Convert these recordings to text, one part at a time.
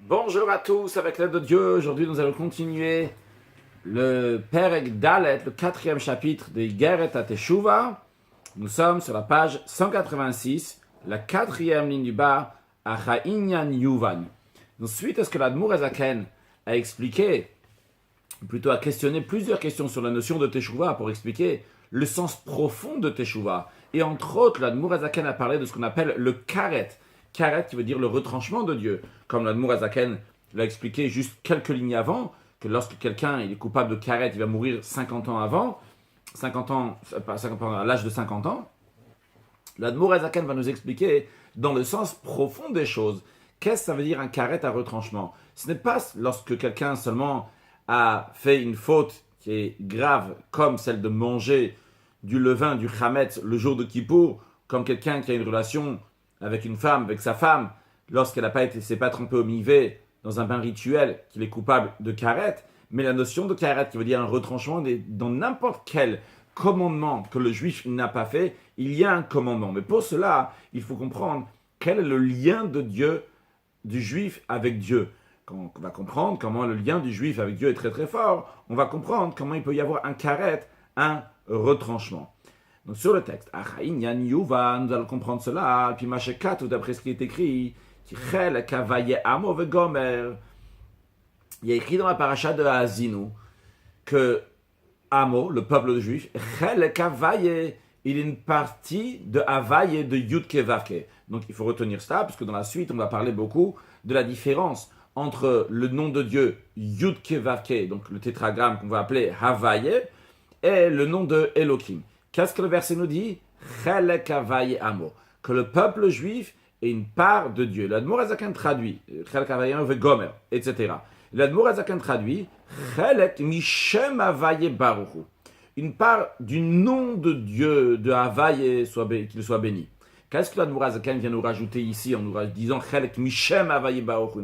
Bonjour à tous, avec l'aide de Dieu, aujourd'hui nous allons continuer le Perek Dalet, le quatrième chapitre des Geret à Teshuva. Nous sommes sur la page 186, la quatrième ligne du bas, à Cha'inyan Yuvan. Donc, suite à ce que l'Admour Azaken a expliqué, plutôt a questionné plusieurs questions sur la notion de Teshuva pour expliquer le sens profond de Teshuva. Et entre autres, l'Admour Azaken a parlé de ce qu'on appelle le Karet. Karet qui veut dire le retranchement de Dieu. Comme l'Admour Azaken l'a expliqué juste quelques lignes avant, que lorsque quelqu'un est coupable de Karet, il va mourir 50 ans avant, 50 ans, à l'âge de 50 ans. L'Admour Azaken va nous expliquer dans le sens profond des choses. Qu'est-ce que ça veut dire un Karet à retranchement? Ce n'est pas lorsque quelqu'un seulement a fait une faute qui est grave, comme celle de manger du levain, du chametz, le jour de Kippour, comme quelqu'un qui a une relation avec une femme, avec sa femme, lorsqu'elle s'est pas trompée au mivé dans un bain rituel, qu'il est coupable de karet. Mais la notion de karet, qui veut dire un retranchement, dans n'importe quel commandement que le juif n'a pas fait, il y a un commandement. Mais pour cela, il faut comprendre quel est le lien de Dieu, du juif avec Dieu. Quand on va comprendre comment le lien du juif avec Dieu est très très fort, on va comprendre comment il peut y avoir un karet, un retranchement. Donc sur le texte, Achaïnyan Yuva, nous allons comprendre cela, puis Macheka, tout d'après ce qui est écrit, Tichel Kavaye Amo Vegomer. Il y a écrit dans la paracha de Haazinu que Amo, le peuple juif, Chel Kavaye, il est une partie de Havaye de Yudke Vavke. Donc il faut retenir ça, parce que dans la suite, on va parler beaucoup de la différence entre le nom de Dieu Yudke Vavke, donc le tétragramme qu'on va appeler Havaye, et le nom de Elohim. Qu'est-ce que le verset nous dit? Chelek Havaye Amo. Que le peuple juif est une part de Dieu. L'Admour Azaken traduit Chelek Havaye Amo Vegomer, etc. L'Admour Azaken traduit Chelek Mishem Havaye Baruchu. Une part du nom de Dieu, de Havaye, qu'il soit béni. Qu'est-ce que l'Admour Azaken vient nous rajouter ici en nous disant Chelek Mishem Havaye Baruchu,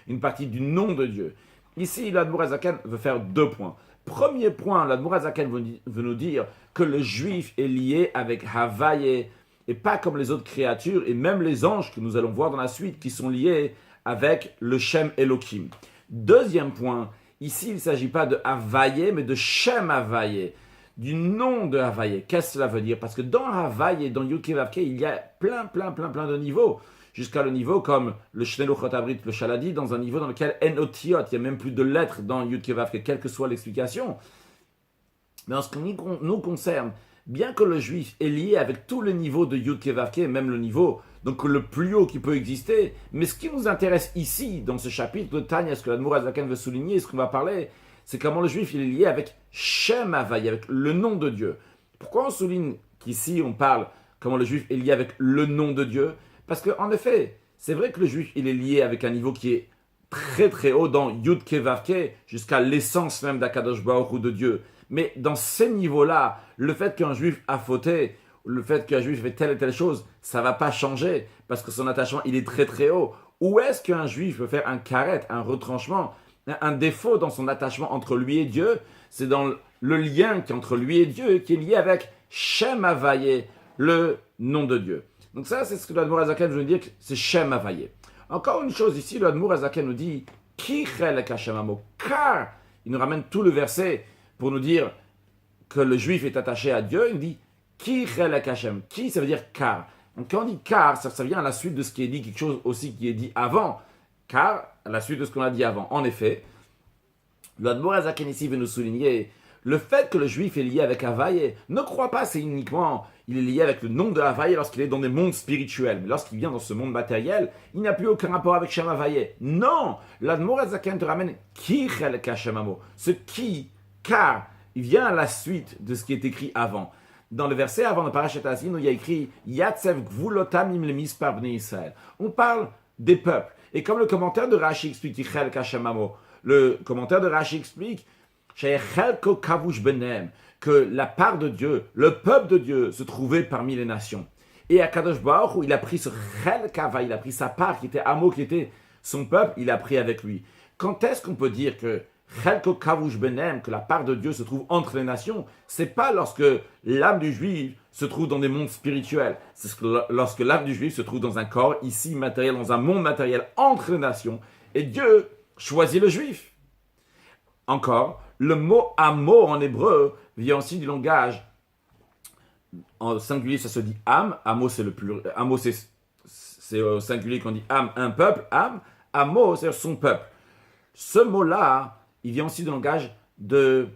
une partie du nom de Dieu. Ici, l'Admour Azaken veut faire 2 points. Premier point, l'Admour Azaken veut nous dire que le juif est lié avec Havaye et pas comme les autres créatures et même les anges que nous allons voir dans la suite qui sont liés avec le Shem Elohim. Deuxième point, ici il ne s'agit pas de Havaye mais de Shem Havaye, du nom de Havaye. Qu'est-ce que cela veut dire? Parce que dans Havaye, dans Yudke Vavke, il y a plein de niveaux. Jusqu'à le niveau comme le Shneluchot Abrit, le Shaladi, dans un niveau dans lequel Enotiot, il n'y a même plus de lettres dans Yudke Vavke, quelle que soit l'explication. Mais en ce qui nous concerne, bien que le juif est lié avec tous les niveaux de Yudke Vavke, même le niveau donc le plus haut qui peut exister, mais ce qui nous intéresse ici, dans ce chapitre de Tanya, ce que l'Admour Azaken veut souligner, ce qu'on va parler, c'est comment le juif il est lié avec Shem Havaye, avec le nom de Dieu. Pourquoi on souligne qu'ici on parle comment le juif est lié avec le nom de Dieu? Parce qu'en effet, c'est vrai que le juif il est lié avec un niveau qui est très très haut dans Yudke Vavke, jusqu'à l'essence même d'Akadosh Baruch Hu de Dieu. Mais dans ces niveaux-là, le fait qu'un juif a fauté, le fait qu'un juif fait telle et telle chose, ça ne va pas changer, parce que son attachement, il est très très haut. Où est-ce qu'un juif peut faire un karet, un retranchement, un défaut dans son attachement entre lui et Dieu? C'est dans le lien qui est entre lui et Dieu, qui est lié avec Shem Havaye, le nom de Dieu. Donc ça, c'est ce que l'Admour Azaken veut dire, c'est Shem Havaye. Encore une chose ici, l'Admour Azaken nous dit, Ki chelek Hashem amo, car, il nous ramène tout le verset pour nous dire que le juif est attaché à Dieu, il dit Ki chelek Hashem. Qui, ça veut dire car. Donc quand on dit car, ça vient à la suite de ce qui est dit, quelque chose aussi qui est dit avant. Car, à la suite de ce qu'on a dit avant. En effet, l'Admour Azaken ici veut nous souligner le fait que le juif est lié avec Havaye. Ne crois pas, c'est uniquement, il est lié avec le nom de Havaye lorsqu'il est dans des mondes spirituels. Mais lorsqu'il vient dans ce monde matériel, il n'a plus aucun rapport avec Shem Havaye. Non, l'Admour Azaken te ramène Ki chelek Hashem amo. Ce qui, car, il vient à la suite de ce qui est écrit avant. Dans le verset avant le Parashat Haazinu, il y a écrit Yatsev gvulotam im lemispar bnei Israël. On parle des peuples. Et comme le commentaire de Rashi explique Chelek Hashem amo, le commentaire de Rashi explique que la part de Dieu, le peuple de Dieu se trouvait parmi les nations. Et à Kadosh Baruch Hu, il a pris ce Chelek Havaye, il a pris sa part qui était Amo, qui était son peuple, il a pris avec lui. Quand est-ce qu'on peut dire que Chelko Kavush Benem, que la part de Dieu se trouve entre les nations? C'est pas lorsque l'âme du juif se trouve dans des mondes spirituels. C'est lorsque l'âme du juif se trouve dans un corps ici matériel, dans un monde matériel entre les nations. Et Dieu choisit le juif. Encore, le mot amo en hébreu vient aussi du langage. En singulier, ça se dit am. Amo, c'est le plus. Amo, c'est au singulier qu'on dit am, un peuple. Am. Amo, c'est son peuple. Ce mot-là, il vient aussi du langage de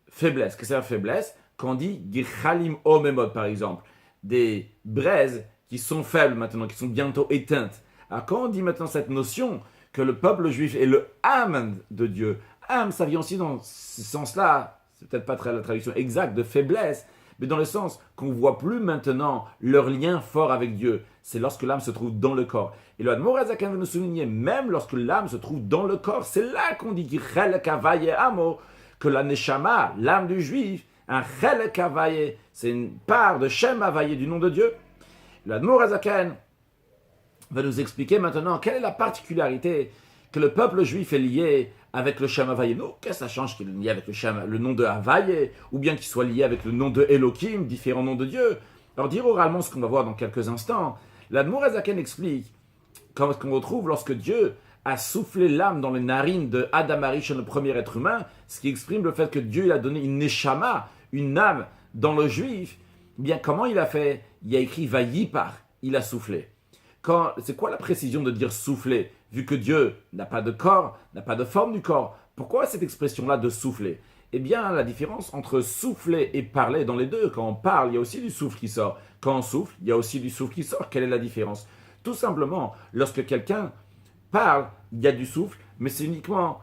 faiblesse. Qu'est-ce que c'est la faiblesse? Quand on dit gichalim omemod, par exemple, des braises qui sont faibles maintenant, qui sont bientôt éteintes. Alors, quand on dit maintenant cette notion que le peuple juif est le âme de Dieu, âme, ça vient aussi dans ce sens-là, c'est peut-être pas la traduction exacte de faiblesse, mais dans le sens qu'on ne voit plus maintenant leur lien fort avec Dieu. C'est lorsque l'âme se trouve dans le corps. Et le Admor HaZaken veut nous souligner, même lorsque l'âme se trouve dans le corps, c'est là qu'on dit que la Neshama, l'âme du juif, un Chelek Havaye, c'est une part de Shem Havaye, du nom de Dieu. Le Admor HaZaken va nous expliquer maintenant quelle est la particularité que le peuple juif est lié avec le Shem Havaye. Nous, qu'est-ce que ça change qu'il est lié avec le nom de Havaye, ou bien qu'il soit lié avec le nom de Elohim, différents noms de Dieu. Alors dire oralement ce qu'on va voir dans quelques instants, l'Admor HaZaken explique comment est-ce qu'on retrouve lorsque Dieu a soufflé l'âme dans les narines de Adam Arishon, le premier être humain, ce qui exprime le fait que Dieu il a donné une neshama, une âme dans le juif. Eh bien, comment il a fait? Il a écrit Vayipar, il a soufflé. C'est quoi la précision de dire souffler? Vu que Dieu n'a pas de corps, n'a pas de forme du corps, pourquoi cette expression-là de souffler? Eh bien, la différence entre souffler et parler dans les deux, quand on parle, il y a aussi du souffle qui sort. Quand on souffle, il y a aussi du souffle qui sort. Quelle est la différence? Tout simplement, lorsque quelqu'un parle, il y a du souffle, mais c'est uniquement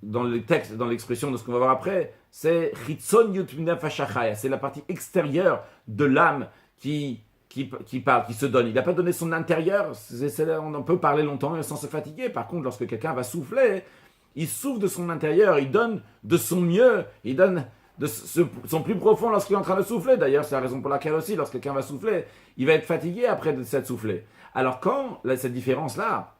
dans le texte, dans l'expression de ce qu'on va voir après, c'est c'est la partie extérieure de l'âme qui parle, qui se donne. Il n'a pas donné son intérieur, on peut parler longtemps sans se fatiguer. Par contre, lorsque quelqu'un va souffler, il souffle de son intérieur, il donne de son mieux, il donne de son plus profond lorsqu'il est en train de souffler. D'ailleurs, c'est la raison pour laquelle aussi, lorsque quelqu'un va souffler, il va être fatigué après de s'être soufflé. Alors quand cette différence-là,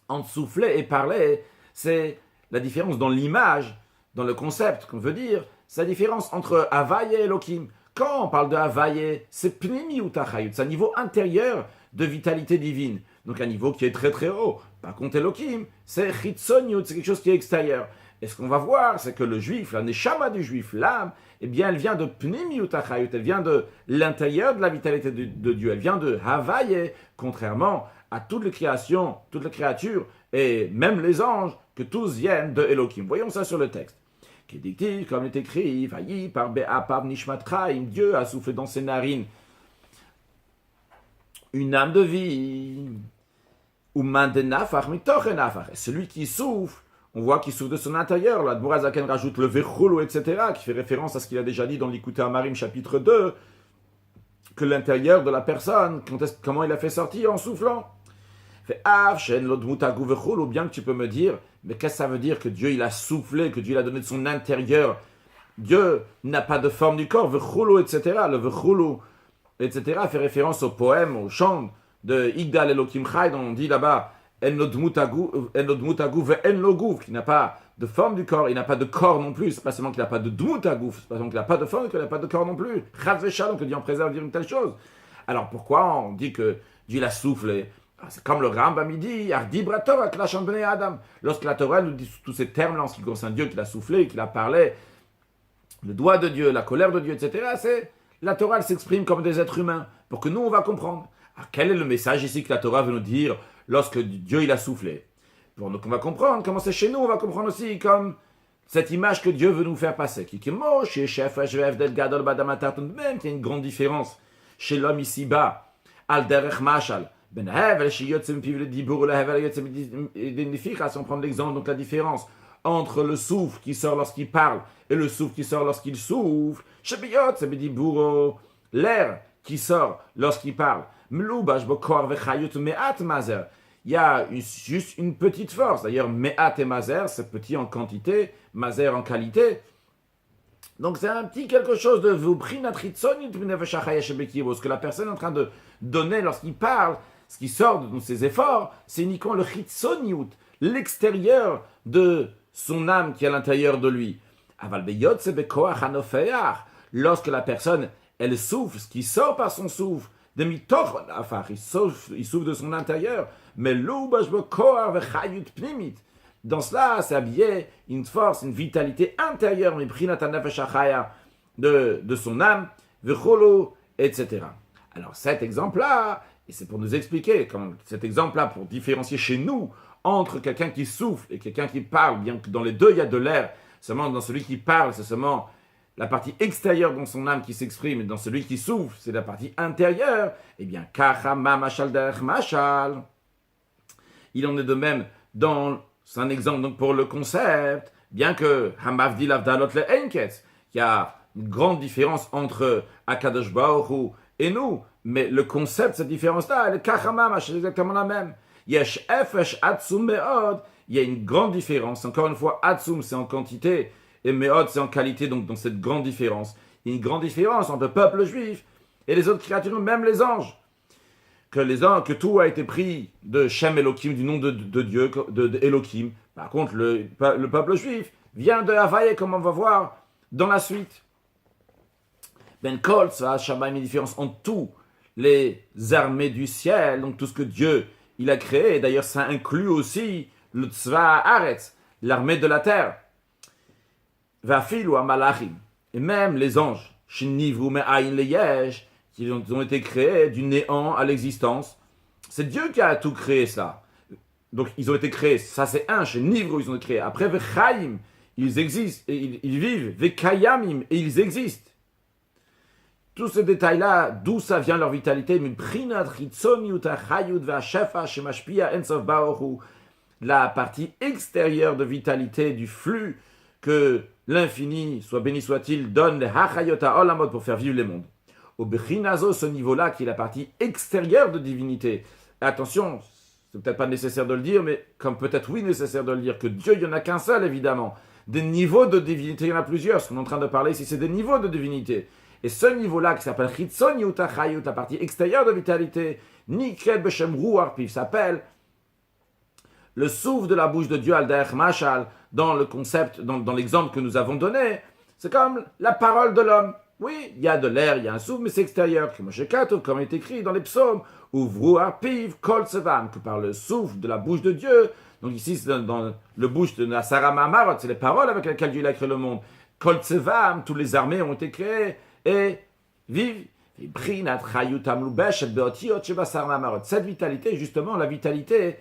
entre souffler et parler, c'est la différence dans l'image, dans le concept qu'on veut dire, c'est la différence entre Havaye et Elohim. Quand on parle de Havaye, c'est Pnimi ou Tachayut, c'est un niveau intérieur de vitalité divine, donc un niveau qui est très très haut. Par contre, Elohim, c'est Chitzoniut, c'est quelque chose qui est extérieur. Et ce qu'on va voir, c'est que le juif, la neshama du juif, l'âme, eh bien, elle vient de Pnimi ou Tachayut, elle vient de l'intérieur de la vitalité de Dieu, elle vient de Havaye, contrairement à toutes les créations, toutes les créatures, et même les anges, que tous viennent de Elohim. Voyons ça sur le texte. Qui dit, comme il est écrit, Vayi par Be'apav Nishmat Chaim, Dieu a soufflé dans ses narines une âme de vie. Uman de nafach mitochen nafach. Celui qui souffle, on voit qu'il souffle de son intérieur. L'Admor HaZaken rajoute le vechulu, etc., qui fait référence à ce qu'il a déjà dit dans l'Ikutei Amarim, chapitre 2, que l'intérieur de la personne, comment il a fait sortir en soufflant. Ou bien que tu peux me dire, mais qu'est-ce que ça veut dire que Dieu il a soufflé, que Dieu il a donné de son intérieur? Dieu n'a pas de forme du corps, vechulu, etc. Le vechulu, etc. fait référence au poème, au chant de Igdal Elohim Chai, dont on dit là-bas, qui n'a pas de forme du corps, il n'a pas de corps non plus. C'est pas seulement qu'il n'a pas de dmutagouf, c'est pas seulement qu'il n'a pas de forme, qu'il n'a pas de corps non plus. Chaz v'shalom, que Dieu en préserve dire une telle chose. Alors pourquoi on dit que Dieu l'a soufflé? C'est comme le Rambam il dit, Adam. Lorsque la Torah nous dit tous ces termes-là en ce qui concerne Dieu, qu'il a soufflé, qu'il a parlé, le doigt de Dieu, la colère de Dieu, etc., c'est la Torah elle s'exprime comme des êtres humains, pour que nous on va comprendre. Alors, quel est le message ici que la Torah veut nous dire lorsque Dieu il a soufflé? Pour nous qu'on va comprendre, comment c'est chez nous, on va comprendre aussi comme cette image que Dieu veut nous faire passer. Même qu'il y a une grande différence chez l'homme ici-bas, al derech mashal. Si on prend l'exemple, donc la différence entre le souffle qui sort lorsqu'il parle et le souffle qui sort lorsqu'il souffle, l'air qui sort lorsqu'il parle, il y a juste une petite force. D'ailleurs, me'at et mazer, c'est petit en quantité, mazer en qualité. Donc c'est un petit quelque chose de ce que la personne est en train de donner lorsqu'il parle. Ce qui sort de ses efforts, c'est uniquement le chitzoniut, l'extérieur de son âme qui est à l'intérieur de lui. Lorsque la personne, elle souffle, ce qui sort par son souffle, il souffle de son intérieur, mais l'oubash bekoar vechayut pnimit. Dans cela, c'est habillé une force, une vitalité intérieure, de son âme, etc. Alors cet exemple-là, et c'est pour nous expliquer, cet exemple-là, pour différencier chez nous entre quelqu'un qui souffle et quelqu'un qui parle, bien que dans les deux, il y a de l'air, seulement dans celui qui parle, c'est seulement la partie extérieure dans son âme qui s'exprime, et dans celui qui souffle, c'est la partie intérieure, eh bien, il en est de même dans... C'est un exemple donc pour le concept, bien que Hamavdil Avdalot le Enketz, il y a une grande différence entre Akadosh Baruch Hu et nous, mais le concept, cette différence-là, elle est Kachamama, c'est exactement la même. Yesh Efesh Atzum Meod, il y a une grande différence. Encore une fois, Atzum c'est en quantité et Meod c'est en qualité, donc dans cette grande différence. Il y a une grande différence entre le peuple juif et les autres créatures, même les anges. Que tout a été pris de Shem Elohim, du nom de Dieu, de Elohim. Par contre, le peuple juif vient de Havaïe, comme on va voir dans la suite. Ben Kol, ça, Shabbat, une différence entre tous les armées du ciel, donc tout ce que Dieu il a créé. Et d'ailleurs, ça inclut aussi le Tzva Haaretz, l'armée de la terre. Vafil ou Amalachim. Et même les anges, Shinivru Me'ayin Leyesh, qui ont été créés du néant à l'existence. C'est Dieu qui a tout créé ça. Donc ils ont été créés, ça c'est un, chez Nivru ils ont été créés. Après Vechaim, ils existent, et ils vivent, Vekayamim, et ils existent. Tous ces détails-là, d'où ça vient leur vitalité, la partie extérieure de vitalité du flux que l'infini, soit béni soit-il, donne les Hachayota Olamot pour faire vivre les mondes. Au Bechinazo, ce niveau-là, qui est la partie extérieure de divinité. Et attention, c'est peut-être pas nécessaire de le dire, mais comme peut-être oui nécessaire de le dire, que Dieu, il n'y en a qu'un seul, évidemment. Des niveaux de divinité, il y en a plusieurs. Ce qu'on est en train de parler ici, c'est des niveaux de divinité. Et ce niveau-là, qui s'appelle Chitzon Yuta Chayut, la partie extérieure de vitalité, Niket Beshem Ruach, puis il s'appelle le souffle de la bouche de Dieu, Al-Daech Mashal, dans le concept, dans l'exemple que nous avons donné, c'est comme la parole de l'homme. Oui, il y a de l'air, il y a un souffle, mais c'est extérieur. Comme il est écrit dans les psaumes, Ouvru Arpiv Kol Tsevam, que par le souffle de la bouche de Dieu. Donc ici, c'est dans le bouche de la Sarah Mamarot, c'est les paroles avec lesquelles Dieu a créé le monde. Kol Tsevam, toutes les armées ont été créées et vivent. Cette vitalité, justement, la vitalité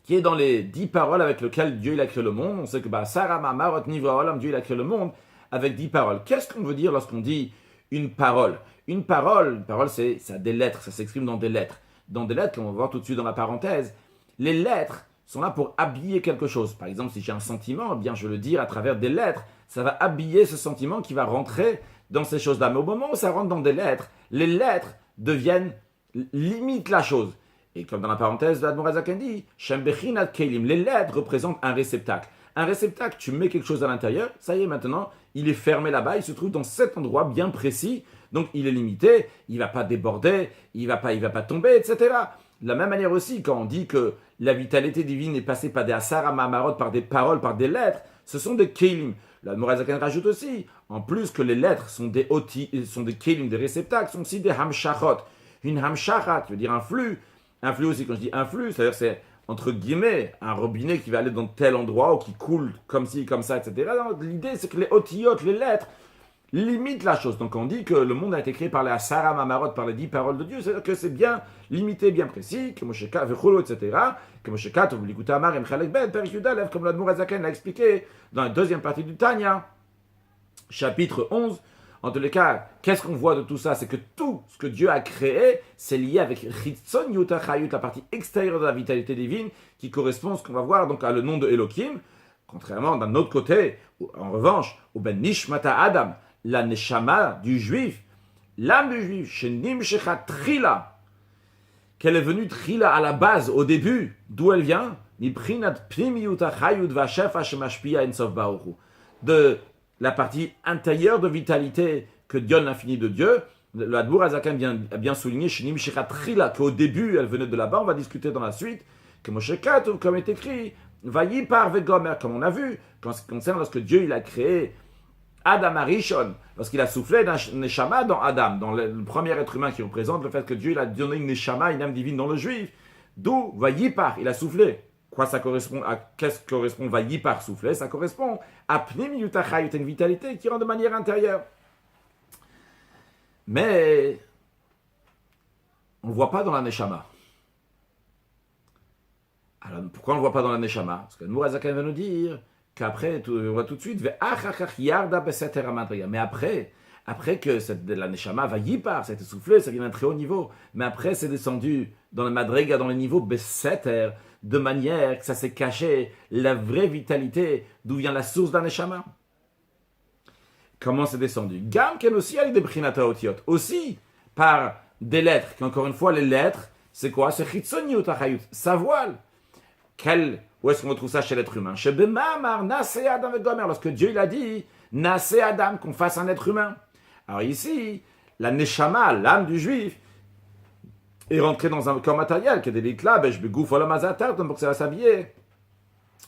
qui est dans les 10 paroles avec lesquelles Dieu a créé le monde. On sait que Sarah Mamarot Nivra Olam, Dieu a créé le monde avec 10 paroles. Qu'est-ce qu'on veut dire lorsqu'on dit une parole? Une parole, c'est ça a des lettres, ça s'exprime dans des lettres. Dans des lettres, comme on va voir tout de suite dans la parenthèse, les lettres sont là pour habiller quelque chose. Par exemple, si j'ai un sentiment, eh bien je le dis à travers des lettres, ça va habiller ce sentiment qui va rentrer dans ces choses-là. Mais au moment où ça rentre dans des lettres, les lettres limitent la chose. Et comme dans la parenthèse de l'Admor HaZaken dit, Shem Bechinat Kelim, les lettres représentent un réceptacle. Un réceptacle, tu mets quelque chose à l'intérieur, ça y est maintenant, il est fermé là-bas, il se trouve dans cet endroit bien précis, donc il est limité, il ne va pas déborder, il va pas tomber, etc. De la même manière aussi, quand on dit que la vitalité divine est passée par des asara mamarot, par des paroles, par des lettres, ce sont des kelim. L'Admor HaZaken rajoute aussi, en plus que les lettres sont des kelim, des réceptacles, sont aussi des hamshachot. Une hamshachat, veut dire un flux aussi, quand je dis un flux, c'est-à-dire c'est entre guillemets, un robinet qui va aller dans tel endroit ou qui coule comme ci, comme ça, etc. Donc, l'idée, c'est que les otiyot, les lettres, limitent la chose. Donc, on dit que le monde a été créé par les Asara Mamarot, par les 10 paroles de Dieu, c'est-à-dire que c'est bien limité, bien précis, que Mosheka, Vecholo, etc. Que Mosheka, Tovlikuta Amar, Emchalek Ben, Père Yudalev, comme l'Admor HaZaken l'a expliqué dans la deuxième partie du Tanya, chapitre 11. En tous les cas, qu'est-ce qu'on voit de tout ça? C'est que tout ce que Dieu a créé, c'est lié avec Chitzon Yuta Chayut, la partie extérieure de la vitalité divine, qui correspond à ce qu'on va voir donc à le nom de Elohim. Contrairement d'un autre côté, en revanche, au Ben Nishmata Adam, la Neshama du juif, l'âme du juif, Shenim Shecha Trila, qu'elle est venue Trila à la base, au début, d'où elle vient? Niprinat Pnim Yuta Chayut Vashefa Shemashpia Ensof Baruchu. De la partie intérieure de vitalité que donne l'infini de Dieu. L'Admor HaZaken a bien souligné, Shenim Shecha Trila, qu'au début, elle venait de là-bas, on va discuter dans la suite, que Moshe Katuv, comme est écrit, Vayipar Vegomer, comme on a vu, quand ce qui concerne lorsque Dieu il a créé Adam Arishon, lorsqu'il a soufflé d'un Neshama dans Adam, dans le premier être humain qui représente le fait que Dieu il a donné une Neshama, une âme divine dans le juif, D'où Vayipar, il a soufflé. Quoi ça correspond à qu'est-ce que correspond Vayipar souffler? Ça correspond à Pnim Yutachayut, une vitalité qui rend de manière intérieure. Mais on ne le voit pas dans la Neshama. Alors pourquoi on ne le voit pas dans la Neshama? Parce que Mourazakan va nous dire qu'après, on voit tout de suite, mais après que la Neshama va Yipar, ça a été soufflé, ça vient d'un très haut niveau, mais après c'est descendu dans le Madriga, dans le niveau Beseter, de manière que ça s'est caché la vraie vitalité d'où vient la source d'un Neshama. Comment c'est descendu? Gam ken aussi avec des Brinata Otiot, aussi par des lettres, qu'encore une fois, les lettres, c'est quoi? C'est Chitzoni Utachayut, sa voile. Où est-ce qu'on retrouve ça chez l'être humain? Chez Bemamar, Nase Adam et Gomer, lorsque Dieu il a dit Nase Adam, qu'on fasse un être humain. Alors ici, la Neshama, l'âme du juif, est rentrée dans un corps matériel, qui est des likla, begouf, olamazatar, pour que ça va s'habiller,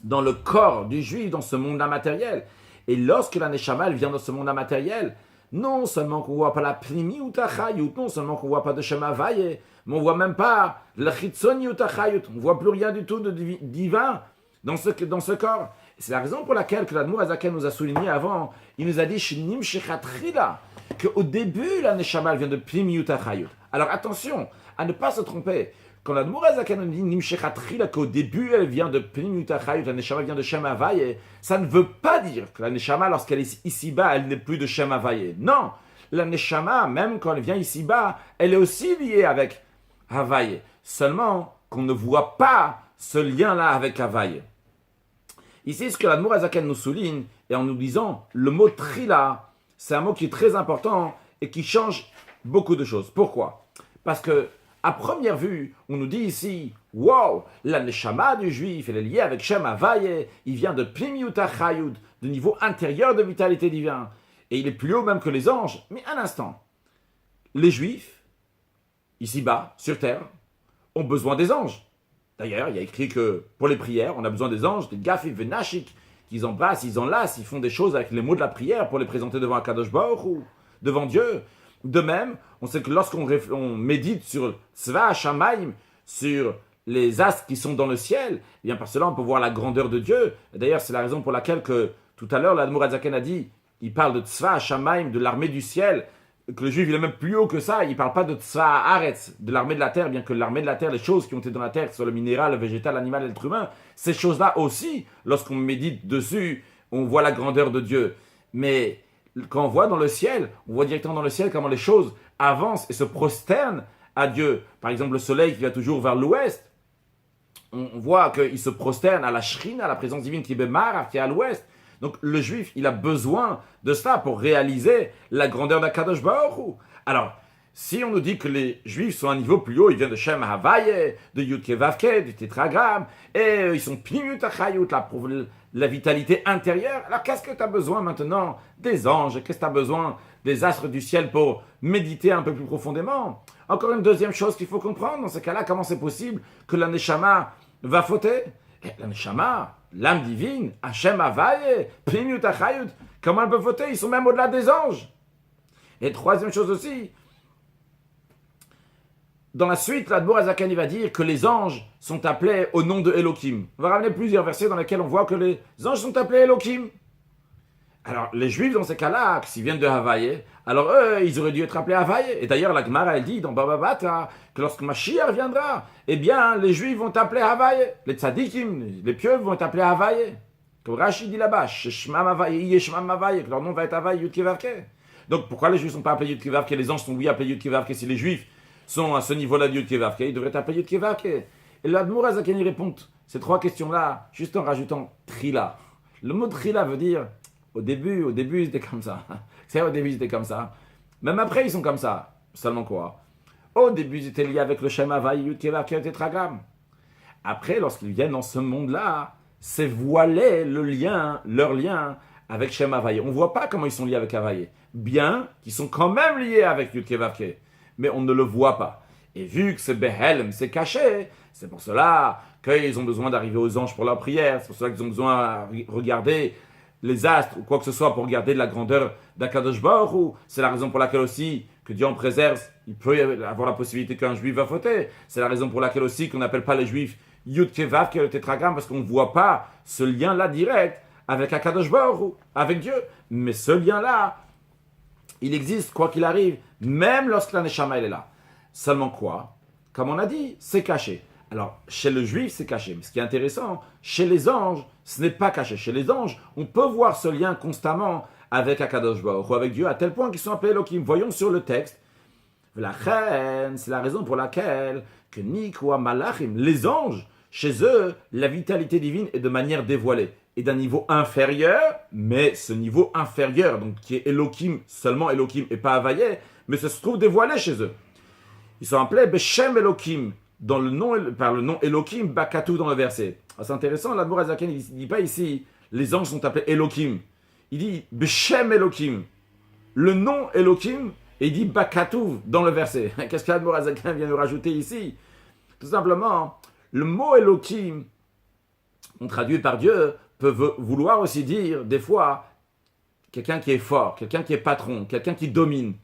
dans le corps du juif, dans ce monde matériel. Et lorsque la Neshama, elle vient dans ce monde matériel, non seulement qu'on ne voit pas la primi ou tachayut, non seulement qu'on ne voit pas de Shem Havaye, mais on ne voit même pas le chitzoni ou tachayut, on ne voit plus rien du tout de divin dans ce corps. C'est la raison pour laquelle que l'Admour Azaken nous a souligné avant, il nous a dit Shinim Shechatrila, qu'au début la Neshama vient de primi ou tachayut. Alors attention à ne pas se tromper. Quand l'Admour Azaken nous dit Nim Shechatrila, qu'au début elle vient de primi ou tachayut, la Neshama vient de Shem Havaye, ça ne veut pas dire que la Neshama, lorsqu'elle est ici-bas, elle n'est plus de Shem Havaye. Non, la Neshama, même quand elle vient ici-bas, elle est aussi liée avec Havaye. Seulement qu'on ne voit pas ce lien-là avec Havaye. Ici, ce que l'Admour Azaken nous souligne, et en nous disant, le mot Trila, c'est un mot qui est très important et qui change beaucoup de choses. Pourquoi? Parce que, à première vue, on nous dit ici, wow, la Neshama du juif, elle est liée avec Shem Havaye, il vient de Pnimiuta Chayud, de niveau intérieur de vitalité divine, et il est plus haut même que les anges. Mais un instant, les juifs, ici-bas, sur terre, ont besoin des anges. D'ailleurs, il y a écrit que pour les prières, on a besoin des anges, des gafif venashik, qu'ils embrassent, ils enlacent, ils font des choses avec les mots de la prière pour les présenter devant Akadosh Baruch Hu, devant Dieu. De même, on sait que lorsqu'on médite sur Tzva Shamayim, sur les astres qui sont dans le ciel, eh bien par cela on peut voir la grandeur de Dieu. Et d'ailleurs, c'est la raison pour laquelle que tout à l'heure, l'Admour Azaken a dit, il parle de Tzva Shamayim, de l'armée du ciel, que le juif il est même plus haut que ça, il ne parle pas de Tzva Haaretz, de l'armée de la terre, bien que l'armée de la terre, les choses qui ont été dans la terre, que ce soit le minéral, le végétal, l'animal et l'être humain, ces choses-là aussi, lorsqu'on médite dessus, on voit la grandeur de Dieu. Mais quand on voit dans le ciel, on voit directement dans le ciel comment les choses avancent et se prosternent à Dieu. Par exemple, le soleil qui va toujours vers l'ouest, on voit qu'il se prosterne à la Shrina, à la présence divine qui est Bemar, qui est à l'ouest. Donc le juif, il a besoin de cela pour réaliser la grandeur d'Akadosh Baruch Hu. Alors, si on nous dit que les juifs sont à un niveau plus haut, ils viennent de Shem Havaye, de Yudke Vavke, du tétragramme, et ils sont Pnimiut Achayut, pour la vitalité intérieure. Alors qu'est-ce que tu as besoin maintenant des anges? Qu'est-ce que tu as besoin des astres du ciel pour méditer un peu plus profondément? Encore une deuxième chose qu'il faut comprendre, dans ce cas-là, comment c'est possible que la Neshama va fauter? La Neshama, l'âme divine, Hashem Havaye, Pnimiut Achayut, comment elle peut fauter? Ils sont même au-delà des anges. Et troisième chose aussi, dans la suite, l'Admour Azaken va dire que les anges sont appelés au nom de Elohim. On va ramener plusieurs versets dans lesquels on voit que les anges sont appelés Elohim. Alors, les Juifs, dans ces cas-là, s'ils viennent de Havaye, alors eux, ils auraient dû être appelés Havaye. Et d'ailleurs, la Gemara, elle dit dans Baba Batra que lorsque Mashiach viendra, eh bien, les Juifs vont appeler Havaye. Les tzadikim, les pieux vont être appelés Havaye. Comme Rashi dit là-bas, Shemam Havaye, que leur nom va être Havaye, Yud Kevavke. Donc, pourquoi les Juifs ne sont pas appelés Yud Kevavke? Les anges sont oui appelés Yud Kevavke. Si les Juifs sont à ce niveau-là de Yud Kevavke, ils devraient être appelés Yud Kevavke. Et l'Admour Azaken répond ces trois questions-là, juste en rajoutant Trila. Le mot Trila veut dire, au début, c'était comme ça. C'est au début, c'était comme ça. Même après, ils sont comme ça. Seulement quoi? Au début, ils étaient liés avec le Shem Havaye, Yud Kevavke, le tétragramme. Après, lorsqu'ils viennent dans ce monde-là, c'est voilé leur lien avec Shem Havaye. On ne voit pas comment ils sont liés avec Havaye. Bien qu'ils sont quand même liés avec Yud Kevavke. Mais on ne le voit pas. Et vu que c'est Behelm, c'est caché, c'est pour cela qu'ils ont besoin d'arriver aux anges pour leur prière, c'est pour cela qu'ils ont besoin de regarder les astres ou quoi que ce soit pour regarder la grandeur d'Akadosh Baruch Hu. C'est la raison pour laquelle aussi que Dieu en préserve, il peut y avoir la possibilité qu'un juif va fauter. C'est la raison pour laquelle aussi qu'on n'appelle pas les juifs Yud Kevav, qui est le tétragramme, parce qu'on ne voit pas ce lien-là direct avec Akadosh Baruch Hu, avec Dieu. Mais ce lien-là, il existe, quoi qu'il arrive, même lorsque la Neshama elle est là. Seulement quoi? Comme on a dit, c'est caché. Alors, chez le juif, c'est caché. Mais ce qui est intéressant, chez les anges, ce n'est pas caché. Chez les anges, on peut voir ce lien constamment avec Akadosh Baruch Hu, avec Dieu, à tel point qu'ils sont appelés Elohim. Voyons sur le texte. La reine, c'est la raison pour laquelle que Nikwa Malachim, les anges, chez eux, la vitalité divine est de manière dévoilée. Et d'un niveau inférieur, mais ce niveau inférieur, donc qui est Elohim, seulement Elohim et pas Havayé, mais ça se trouve dévoilé chez eux. Ils sont appelés Beshem Elohim, par le nom Elohim, Bakatou dans le verset. Alors c'est intéressant, l'Admour Azaken, il ne dit pas ici, les anges sont appelés Elohim. Il dit Beshem Elohim, le nom Elohim, et il dit Bakatou dans le verset. Qu'est-ce que l'Admour Azaken vient de rajouter ici? Tout simplement, le mot Elohim, on traduit par Dieu, peut vouloir aussi dire, des fois, quelqu'un qui est fort, quelqu'un qui est patron, quelqu'un qui domine.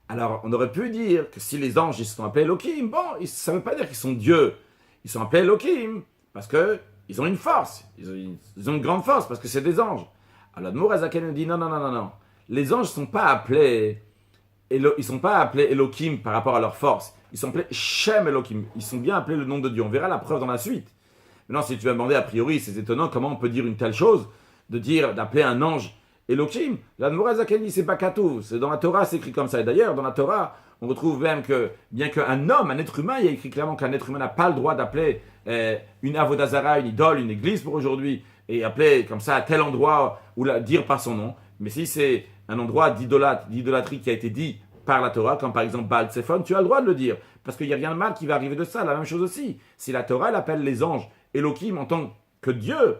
Alors, on aurait pu dire que si les anges ils sont appelés Elohim, bon, ça ne veut pas dire qu'ils sont dieux. Ils sont appelés Elohim parce qu'ils ont une force. Ils ont une grande force parce que c'est des anges. Alors, l'Admour Azaken nous dit non. Les anges ne sont pas appelés Elohim par rapport à leur force. Ils sont appelés Shem Elohim. Ils sont bien appelés le nom de Dieu. On verra la preuve dans la suite. Maintenant, si tu vas demander a priori, c'est étonnant comment on peut dire une telle chose, d'appeler un ange Elohim. L'Admour Azaken dit c'est Bakatou. C'est dans la Torah, c'est écrit comme ça. Et d'ailleurs, dans la Torah, on retrouve même que, bien qu'un homme, un être humain, il y a écrit clairement qu'un être humain n'a pas le droit d'appeler une avodazara, une idole, une église pour aujourd'hui, et appeler comme ça à tel endroit ou dire par son nom. Mais si c'est un endroit d'idolâtrie qui a été dit par la Torah, comme par exemple Baal Tsephon, tu as le droit de le dire. Parce qu'il n'y a rien de mal qui va arriver de ça. La même chose aussi. Si la Torah elle appelle les anges Elohim en tant que Dieu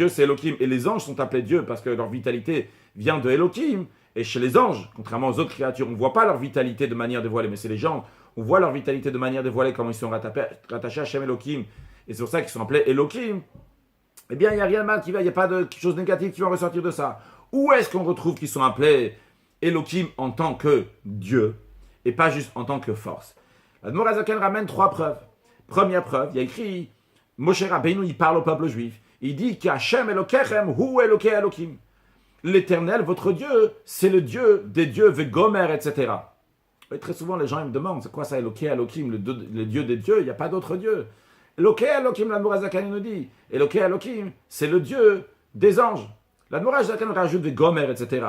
c'est Elohim, et les anges sont appelés Dieu parce que leur vitalité vient de Elohim, et chez les anges, contrairement aux autres créatures, on ne voit pas leur vitalité de manière dévoilée, mais c'est les gens, on voit leur vitalité de manière dévoilée, comment ils sont rattachés à Shem Elohim, et c'est pour ça qu'ils sont appelés Elohim, eh bien il n'y a rien de mal il n'y a pas de chose négative qui va ressortir de ça. Où est-ce qu'on retrouve qu'ils sont appelés Elohim en tant que Dieu, et pas juste en tant que force? L'Admour Azaken ramène 3 preuves. Première preuve, il y a écrit, Moshe Rabbeinu, il parle au peuple juif. Il dit qu'Hashem Elokechem hu Elokei Elohim. L'Éternel, votre Dieu, c'est le Dieu des dieux, Vegomer, etc. Et très souvent, les gens ils me demandent, c'est quoi ça, Elokei Elohim, le Dieu des dieux? Il n'y a pas d'autre Dieu. Elokei Elohim, l'Admour Azaken nous dit. Elokei Elohim, c'est le Dieu des anges. L'Admour Azaken rajoute Vegomer, etc.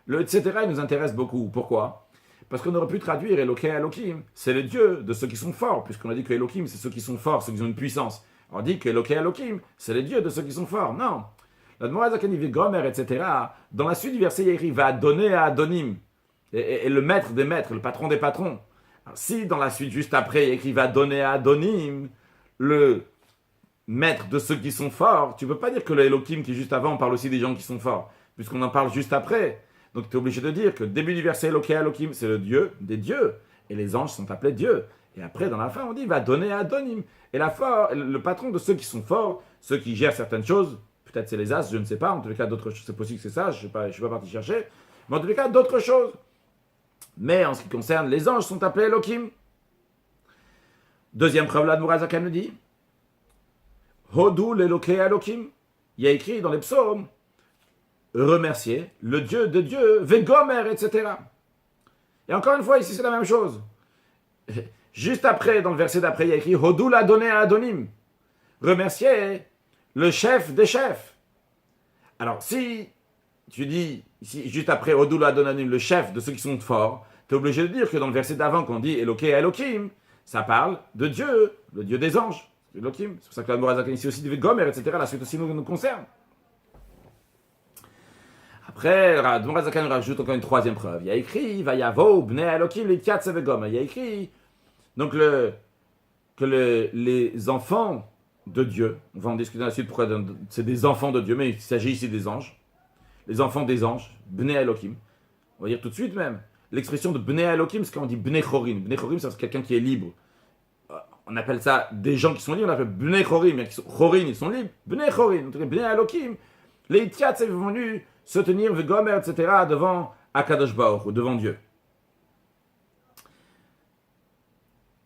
Le etc. il nous intéresse beaucoup. Pourquoi? Parce qu'on aurait pu traduire Elokei Elohim, c'est le Dieu de ceux qui sont forts, puisqu'on a dit que Elohim, c'est ceux qui sont forts, ceux qui ont une puissance. On dit que Elokei Elohim, c'est le Dieu de ceux qui sont forts. Non. L'Admour Azaken dit Gomer, etc. Dans la suite du verset, il écrit va donner à Adonim, et le maître des maîtres, le patron des patrons. Alors, si dans la suite, juste après, il écrit va donner à Adonim, le maître de ceux qui sont forts, tu ne peux pas dire que le Elohim qui est juste avant parle aussi des gens qui sont forts, puisqu'on en parle juste après. Donc tu es obligé de dire que le début du verset Elokei Elohim, c'est le Dieu des dieux, et les anges sont appelés dieux. Et après, dans la fin, on dit va donner à Adonim. Et le patron de ceux qui sont forts, ceux qui gèrent certaines choses, peut-être c'est les as, je ne sais pas, en tous les cas d'autres choses, c'est possible que c'est ça, je ne suis pas parti chercher, mais en tous les cas d'autres choses. Mais en ce qui concerne les anges, sont appelés Elohim. Deuxième preuve, l'Admour Azaken nous dit Hodou l'Elokei Elohim. Il y a écrit dans les psaumes remercier le Dieu de Dieu, Vegomer, etc. Et encore une fois, ici c'est la même chose. Juste après, dans le verset d'après, il y a écrit Hodou l'a donné à Adonim. Remercier le chef des chefs. Alors, si tu dis, ici, juste après Hodou l'a donné à Adonim, le chef de ceux qui sont forts, tu es obligé de dire que dans le verset d'avant, qu'on dit Elokei Elohim, ça parle de Dieu, le Dieu des anges. Elohim. C'est pour ça que l'Admour Azaken ici aussi dit Gomer, etc. La suite aussi nous concerne. Après, l'Admour Azaken rajoute encore une troisième preuve. Il y a écrit Vayavo bnei Elohim l'itiyatze vegomer. Il y a écrit donc que les enfants de Dieu, on va en discuter dans la suite pourquoi c'est des enfants de Dieu, mais il s'agit ici des anges. Les enfants des anges, bnei Elohim. On va dire tout de suite même. L'expression de bnei Elohim, c'est quand on dit bnei chorim. Bnei chorim, c'est quelqu'un qui est libre. On appelle ça des gens qui sont libres, on appelle bnei chorim. Chorim, ils sont libres. Bnei chorim. Donc bnei Elohim, les Itiat, c'est venu se tenir, Vegomer, etc., devant Akadosh Baruch, ou devant Dieu.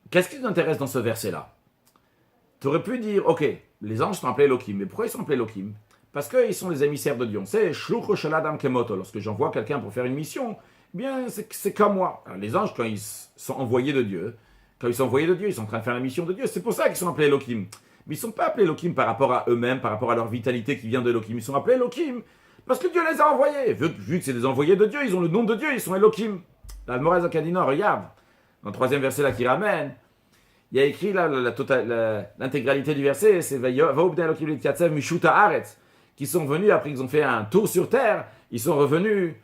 qu'est-ce qui nous intéresse dans ce verset-là? Tu aurais pu dire, ok, les anges sont appelés Elohim, mais pourquoi ils sont appelés Elohim? Parce qu'ils sont les émissaires de Dieu. C'est Shlucho Shel Adam Kemoto. Lorsque j'envoie quelqu'un pour faire une mission, eh bien, c'est comme moi. Alors, les anges, quand ils sont envoyés de Dieu, ils sont en train de faire la mission de Dieu. C'est pour ça qu'ils sont appelés Elohim. Mais ils ne sont pas appelés Elohim par rapport à eux-mêmes, par rapport à leur vitalité qui vient de Elohim. Ils sont appelés Elohim parce que Dieu les a envoyés. Vu que c'est des envoyés de Dieu, ils ont le nom de Dieu, ils sont Elohim. La Morez Akadina, regarde, dans le 3e verset là qui ramène, il y a écrit là l'intégralité du verset, c'est Vaobden Elohim Litkatsev Mishuta Aretz, qui sont venus après qu'ils ont fait un tour sur terre, ils sont revenus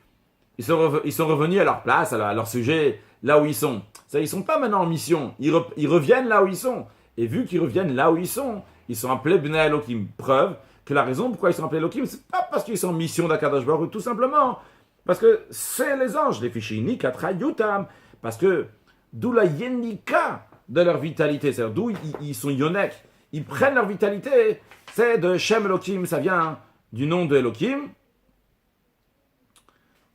à leur place, à leur sujet, là où ils sont. Ils ne sont pas maintenant en mission, ils reviennent là où ils sont. Et vu qu'ils reviennent là où ils sont appelés Bnei Elohim. Preuve que la raison pourquoi ils sont appelés Elohim, c'est pas parce qu'ils sont en mission d'Akadosh Baruch Hu, tout simplement parce que c'est les anges, les fichini, Katra, Yutam, parce que d'où la yenika de leur vitalité, c'est-à-dire d'où ils sont yonek, ils prennent leur vitalité, c'est de Shem Elohim, ça vient du nom de Elohim,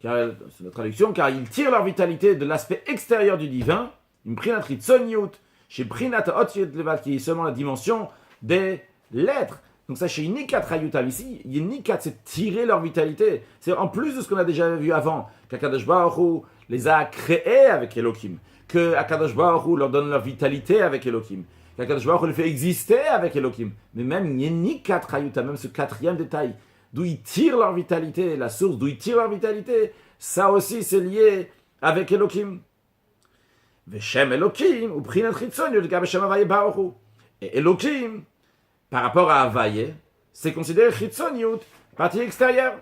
c'est la traduction, car ils tirent leur vitalité de l'aspect extérieur du divin, ils prennent un tritsoniut, chez Prinat Otiet Levat, qui est seulement la dimension des lettres. Donc ça, chez Nikat Rayutam, ici, Nikat, c'est tirer leur vitalité. C'est en plus de ce qu'on a déjà vu avant, qu'Akadosh Baruch Hu les a créés avec Elohim, que Akadosh Baruch Hu leur donne leur vitalité avec Elohim, qu'Akadosh Baruch Hu les fait exister avec Elohim. Mais même Nikat Rayutam, même ce 4e détail, d'où ils tirent leur vitalité, la source d'où ils tirent leur vitalité, ça aussi c'est lié avec Elohim. Veshem Elohim, ou Prinat Chitzon, Yudga Beshem Avaye Baruch Hu. Et Elohim, par rapport à Avaye, c'est considéré Chitzoniut, partie extérieure.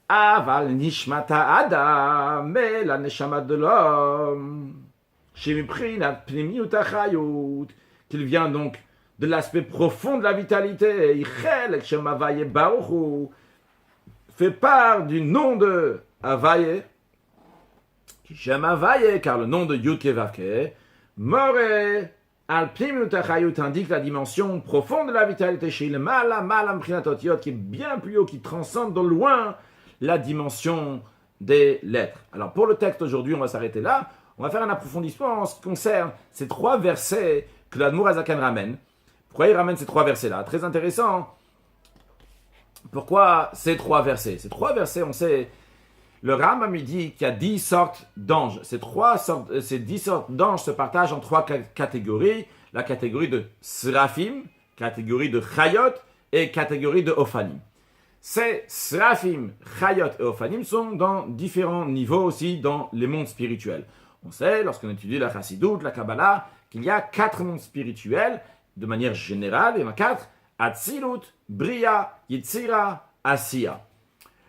Aval Nishmata Adam, mais la Neshama de l'homme, Shemiprinat Pnimiut Achayut, qu'il vient donc de l'aspect profond de la vitalité, Ichel Shem Avaye Baruch Hu, fait part du nom de Avaye, Shem Avaye, car le nom de Yudke Vavke, More, Alpim Utachayut indique la dimension profonde de la vitalité chez le Malam Prinatotiot, qui est bien plus haut, qui transcende de loin la dimension des lettres. Alors pour le texte aujourd'hui, on va s'arrêter là. On va faire un approfondissement en ce qui concerne ces 3 versets que l'Admour Azakan ramène. Pourquoi il ramène ces 3 versets-là? Très intéressant. Pourquoi ces 3 versets? Ces 3 versets, on sait, le Rambam dit qu'il y a 10 sortes d'anges. Ces 10 sortes d'anges se partagent en 3 catégories. La catégorie de Srafim, catégorie de Chayot et catégorie de Ophanim. Ces Srafim, Chayot et Ophanim sont dans différents niveaux aussi dans les mondes spirituels. On sait, lorsqu'on étudie la Chassidut, la Kabbalah, qu'il y a 4 mondes spirituels. De manière générale, il y en a 4. Atzilut, Bria, Yitzira, Asiya.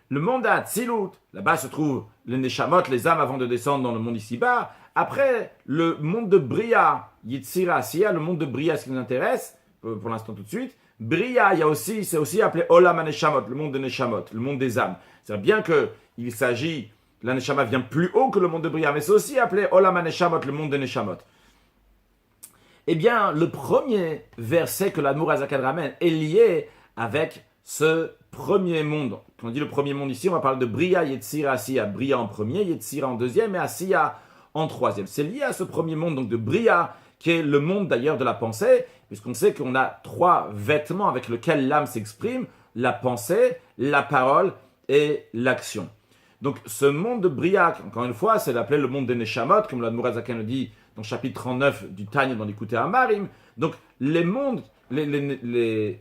Le monde d'Atzilut, là-bas se trouvent les Neshamot, les âmes avant de descendre dans le monde ici-bas. Après, le monde de Bria, Yitzira, Asiya, le monde de Bria, ce qui nous intéresse, pour l'instant tout de suite. Bria, c'est aussi appelé Olam HaNeshamot, le monde des Neshamot, le monde des âmes. C'est bien qu'il s'agit, la Neshama vient plus haut que le monde de Bria, mais c'est aussi appelé Olam HaNeshamot, le monde des Neshamot. Eh bien, le premier verset que l'Admour Azakan ramène est lié avec ce premier monde. Quand on dit le premier monde ici, on va parler de Bria, Yetzira, Asiya. Bria en premier, Yetzira en deuxième et Asiya en troisième. C'est lié à ce premier monde, donc de Bria, qui est le monde d'ailleurs de la pensée, puisqu'on sait qu'on a 3 vêtements avec lesquels l'âme s'exprime, la pensée, la parole et l'action. Donc ce monde de Bria, encore une fois, c'est appelé le monde des Neshamot, comme l'Admour Azakan le dit dans le chapitre 39 du Tanya dans l'Écouter Amarim. Donc les mondes, les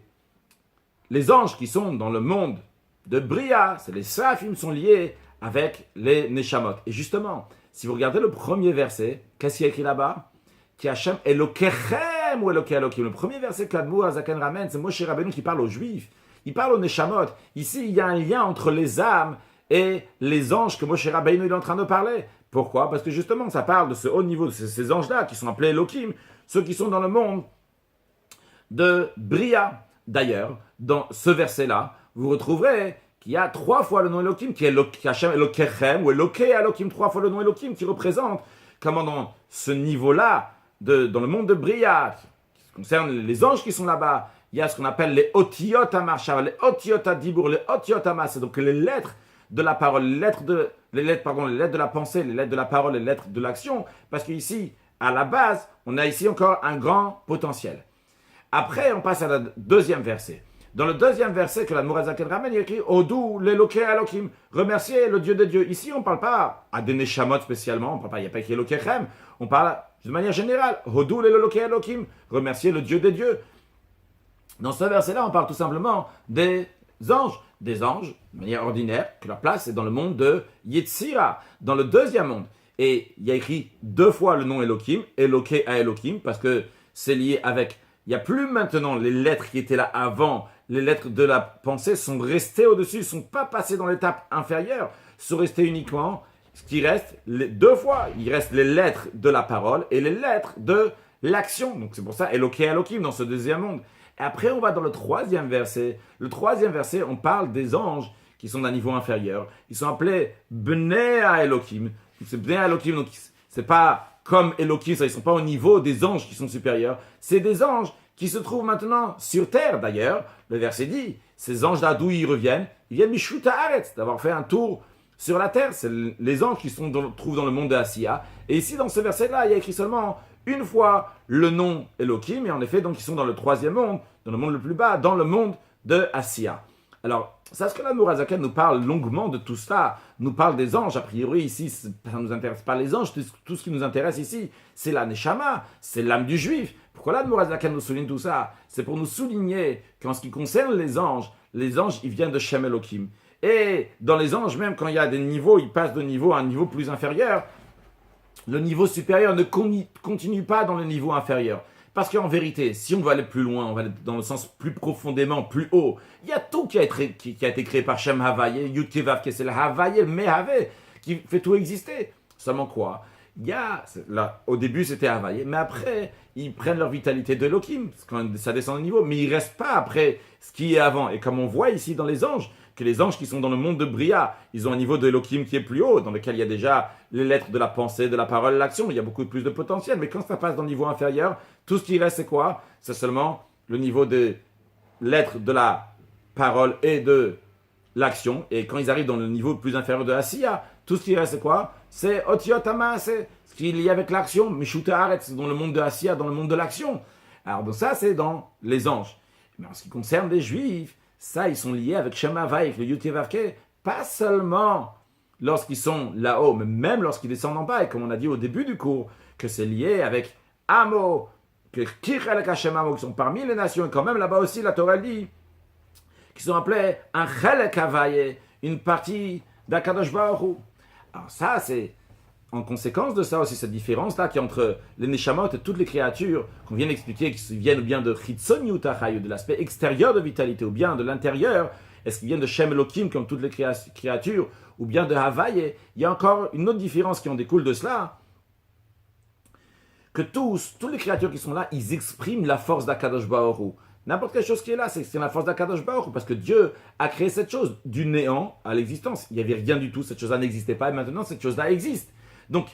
anges qui sont dans le monde de Bria, c'est les Srafim, sont liés avec les Neshamot. Et justement, si vous regardez le premier verset, qu'est-ce qu'il y a écrit là-bas? Ki Hashem Elokechem ou Elokei Elokim. Le premier verset que l'Admour Azakan ramène, c'est Moshe Rabbeinu qui parle aux Juifs. Il parle aux Neshamot. Ici, il y a un lien entre les âmes et les anges que Moshe Rabbeinu est en train de parler. Pourquoi? Parce que justement, ça parle de ce haut niveau, de ces anges-là qui sont appelés Elokim, ceux qui sont dans le monde de Bria. D'ailleurs, dans ce verset-là, vous retrouverez qu'il y a 3 fois le nom Elokim, qui est Hashem Elokechem, ou Elokei Elokim, 3 fois le nom Elokim, qui représente comment dans ce niveau-là, dans le monde de Bria, qui concerne les anges qui sont là-bas, il y a ce qu'on appelle les Otiyot HaMarshav, les Otiyot HaDibur, les Otiyot HaMas, c'est donc les lettres de la parole, les lettres de la pensée, les lettres de la parole, les lettres de l'action, parce qu'ici, à la base, on a ici encore un grand potentiel. Après, on passe à la deuxième verset. Dans le deuxième verset que la Mourazaken ramène, il écrit Odou l'Eloké Elohim, remerciez le Dieu des dieux. Ici, on ne parle pas à des Neshamot spécialement, on parle pas, il n'y a pas écrit Elokechem, on parle de manière générale Odou l'Eloké Elohim, remerciez le Dieu des dieux. Dans ce verset-là, on parle tout simplement des anges, de manière ordinaire, que leur place est dans le monde de Yetzira, dans le deuxième monde. Et il y a écrit 2 fois le nom Elohim, Eloké à Elohim, parce que c'est lié avec. Il n'y a plus maintenant les lettres qui étaient là avant, les lettres de la pensée sont restées au-dessus, ne sont pas passées dans l'étape inférieure, sont restées uniquement, ce qui reste 2 fois, il reste les lettres de la parole et les lettres de l'action. Donc c'est pour ça Eloké à Elohim dans ce deuxième monde. Et après, on va dans le troisième verset. Le troisième verset, on parle des anges qui sont d'un niveau inférieur. Ils sont appelés Bnei Elohim. C'est Bnei Elohim, donc c'est pas comme Elohim, ils ne sont pas au niveau des anges qui sont supérieurs. C'est des anges qui se trouvent maintenant sur terre. D'ailleurs, le verset dit, ces anges-là, d'où ils reviennent? Ils viennent Mishuta Haaretz, d'avoir fait un tour sur la terre. C'est les anges qui se trouvent dans le monde de Asiya. Et ici, dans ce verset-là, il y a écrit seulement une fois le nom Elohim, et en effet, donc ils sont dans le troisième monde, dans le monde le plus bas, dans le monde de Asiya. Alors, c'est ce que la Mourazaken nous parle longuement de tout cela, nous parle des anges. A priori, ici, ça ne nous intéresse pas les anges, tout ce qui nous intéresse ici, c'est la Neshama, c'est l'âme du juif. Pourquoi la Mourazaken nous souligne tout ça? C'est pour nous souligner qu'en ce qui concerne les anges, ils viennent de Shem Elohim. Et dans les anges, même quand il y a des niveaux, ils passent de niveau à un niveau plus inférieur, le niveau supérieur ne continue pas dans le niveau inférieur. Parce qu'en vérité, si on veut aller plus loin, on va aller dans le sens plus profondément, plus haut, il y a tout qui a été créé par Shem Havaye, Yud Kevav Kesel Havaye, le Mehave, qui fait tout exister. Seulement quoi? Là, au début, c'était Havaye, mais après, ils prennent leur vitalité de Elohim, quand ça descend au niveau, mais ils ne restent pas après ce qui est avant. Et comme on voit ici dans les anges, que les anges qui sont dans le monde de Bria, ils ont un niveau de Elohim qui est plus haut, dans lequel il y a déjà les lettres de la pensée, de la parole, l'action, il y a beaucoup plus de potentiel. Mais quand ça passe dans le niveau inférieur, tout ce qui reste, c'est quoi? C'est seulement le niveau des lettres de la parole et de l'action. Et quand ils arrivent dans le niveau plus inférieur de Asiya, tout ce qui reste, c'est quoi? C'est Otiotama, c'est ce qui est lié avec l'action. Mishuta Haaretz, dans le monde de Asiya, dans le monde de l'action. Alors, donc ça, c'est dans les anges. Mais en ce qui concerne les juifs, ça, ils sont liés avec Shem Havaye, avec le Yud Kevav Ke, pas seulement lorsqu'ils sont là-haut, mais même lorsqu'ils descendent en bas. Et comme on a dit au début du cours, que c'est lié avec Amo, que Kirchelek Hashem Amo, qui sont parmi les nations. Et quand même là-bas aussi, la Torah dit, qui sont appelés un Chelek Havaye, une partie d'Akadosh Baruch Hu. Alors ça, c'est en conséquence de ça aussi, cette différence-là qui est entre les Neshamot et toutes les créatures qu'on vient d'expliquer, qui viennent ou bien de Chitzon Yutachai, de l'aspect extérieur de vitalité, ou bien de l'intérieur, est-ce qu'ils viennent de Shem Elohim comme toutes les créatures, ou bien de Havaye? Il y a encore une autre différence qui en découle de cela, que toutes les créatures qui sont là, ils expriment la force d'Akadosh Baruch Hu. N'importe quelle chose qui est là, c'est la force d'Akadosh Baruch Hu, parce que Dieu a créé cette chose du néant à l'existence. Il n'y avait rien du tout, cette chose-là n'existait pas, et maintenant cette chose-là existe. Donc,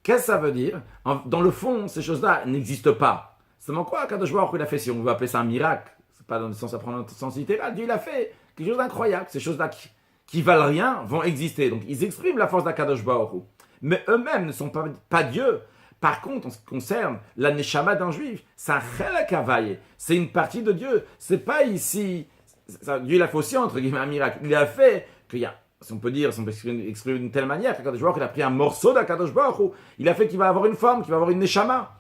qu'est-ce que ça veut dire? Dans le fond, ces choses-là n'existent pas. Seulement quoi, Akadosh Baruch Hu, il a fait, si on veut appeler ça un miracle, c'est pas dans le sens à prendre un sens littéral, Dieu il a fait quelque chose d'incroyable. Ces choses-là qui valent rien vont exister. Donc, ils expriment la force d'Akadosh Baruch Hu. Mais eux-mêmes ne sont pas Dieu. Par contre, en ce qui concerne la Neshama d'un juif, c'est un Chelek Havaye, c'est une partie de Dieu. C'est pas ici, Dieu il a fait aussi entre guillemets un miracle. Il a fait qu'il y a, si on peut exprimer d'une telle manière, qu'Akadosh Baruch Hu, il a pris un morceau d'Akadosh Baruch Hu, il a fait qu'il va avoir une forme, qu'il va avoir une Neshama.